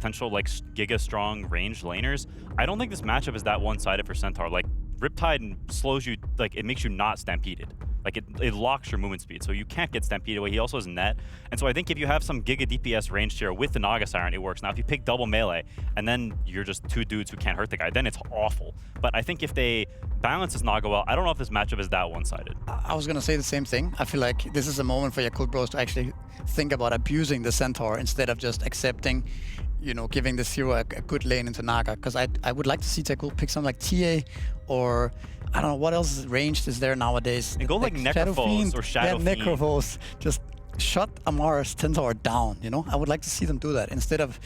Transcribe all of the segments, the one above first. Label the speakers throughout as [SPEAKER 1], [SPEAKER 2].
[SPEAKER 1] potential like giga strong range laners, I don't think this matchup is that one-sided for Centaur. Like Riptide slows you, like it makes you not stampeded. Like it locks your movement speed, so you can't get stampeded away. He also has net, and so I think if you have some giga DPS range tier with the Naga Siren, it works. Now if you pick double melee and then you're just two dudes who can't hurt the guy, then it's awful. But I think if they balance this Naga well, I don't know if this matchup is that one-sided.
[SPEAKER 2] I was gonna say the same thing. I feel like this is a moment for Yakult Bros to actually think about abusing the Centaur instead of just accepting, you know, giving this hero a good lane into Naga. Because I would like to see Yakult pick something like TA or I don't know what else is ranged is there nowadays.
[SPEAKER 1] And go like Necrophos or Shadow Fiend.
[SPEAKER 2] Yeah, Necrophos. Just shut Amara's Centaur down, you know? I would like to see them do that instead of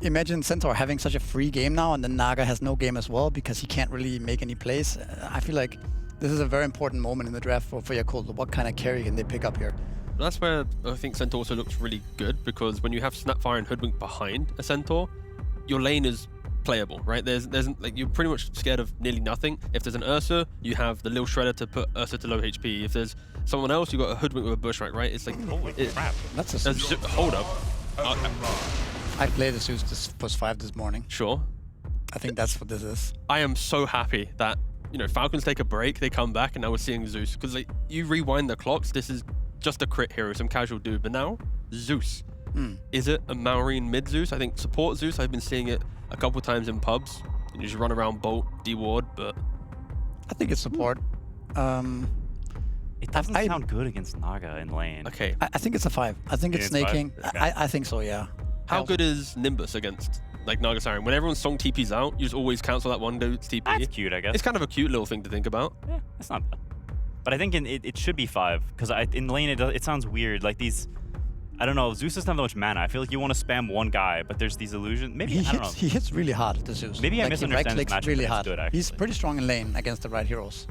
[SPEAKER 2] imagine Centaur having such a free game now and then Naga has no game as well because he can't really make any plays. I feel like this is a very important moment in the draft for Yakult. What kind of carry can they pick up here?
[SPEAKER 3] That's where I think Centaur also looks really good because when you have Snapfire and Hoodwink behind a Centaur, your lane is playable, right? There's like you're pretty much scared of nearly nothing. If there's an Ursa, you have the little Shredder to put Ursa to low HP. If there's someone else, you got a Hoodwink with a Bushwhack, right? It's like
[SPEAKER 1] Holy crap.
[SPEAKER 2] That's a Zeus.
[SPEAKER 3] Hold up.
[SPEAKER 2] I played the Zeus this +5 this morning.
[SPEAKER 3] Sure.
[SPEAKER 2] I think that's what this is.
[SPEAKER 3] I am so happy that, you know, Falcons take a break, they come back, and now we're seeing Zeus. Because like you rewind the clocks, this is just a crit hero, some casual dude, but now Zeus. Is it a Maureen mid Zeus? I think support Zeus, I've been seeing it a couple times in pubs. You just run around, bolt, deward, but
[SPEAKER 2] I think it's support.
[SPEAKER 1] It doesn't sound good against Naga in lane.
[SPEAKER 3] okay.
[SPEAKER 2] I think it's a 5. I think it's snaking.
[SPEAKER 1] Okay.
[SPEAKER 2] I think so, yeah.
[SPEAKER 3] How good is Nimbus against like Naga Siren? When everyone's song TP's out, you just always cancel that one dude's TP.
[SPEAKER 1] That's cute, I guess.
[SPEAKER 3] It's kind of a cute little thing to think about.
[SPEAKER 1] Yeah, it's not bad. But I think it should be 5 because in lane it sounds weird. Like these, I don't know. Zeus doesn't have that much mana. I feel like you want to spam one guy, but there's these illusions. Maybe I don't know.
[SPEAKER 2] He hits really hard, the Zeus.
[SPEAKER 1] Maybe I
[SPEAKER 2] like,
[SPEAKER 1] misunderstand this
[SPEAKER 2] he right
[SPEAKER 1] matchup.
[SPEAKER 2] really
[SPEAKER 1] It's
[SPEAKER 2] hard.
[SPEAKER 1] good, actually.
[SPEAKER 2] He's pretty strong in lane against the right heroes.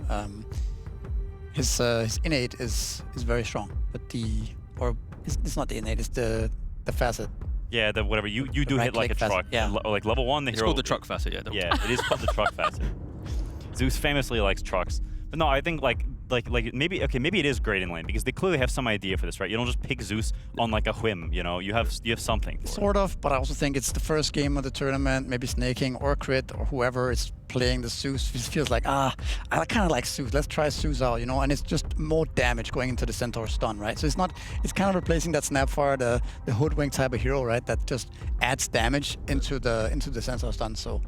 [SPEAKER 2] His innate is very strong, but it's not the innate. It's the facet.
[SPEAKER 1] Yeah, the whatever. You do hit like a
[SPEAKER 2] facet.
[SPEAKER 1] truck.
[SPEAKER 2] Yeah.
[SPEAKER 1] Like level 1, the
[SPEAKER 3] It's
[SPEAKER 1] hero.
[SPEAKER 3] called the truck facet, yeah.
[SPEAKER 1] Yeah, it is called the truck facet. Zeus famously likes trucks. But no, I think like maybe it is great in lane because they clearly have some idea for this, right? You don't just pick Zeus on like a whim, you know. You have something.
[SPEAKER 2] Sort of, but I also think it's the first game of the tournament, maybe snaking or crit or whoever is playing the Zeus. It feels like, I kind of like Zeus. Let's try Zeus out, you know. And it's just more damage going into the Centaur stun, right? So it's kind of replacing that Snapfire, the Hoodwink type of hero, right? That just adds damage into the Centaur stun. So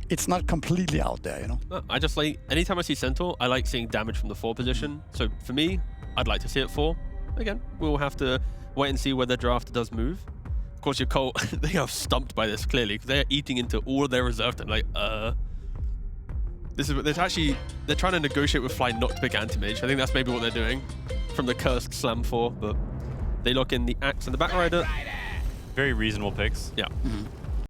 [SPEAKER 2] it's not completely out there, you know.
[SPEAKER 3] I just like, anytime I see Centaur, I like seeing damage from the 4 position. So for me, I'd like to see it 4. Again, we'll have to wait and see where the draft does move. Of course, your Colt, they are stumped by this clearly because they're eating into all of their reserve time. Like, this is what they're trying to negotiate with Fly not to pick anti-mage. I think that's maybe what they're doing from the cursed Slam 4, but they lock in the Axe and the Backrider.
[SPEAKER 1] Very reasonable picks.
[SPEAKER 3] Yeah.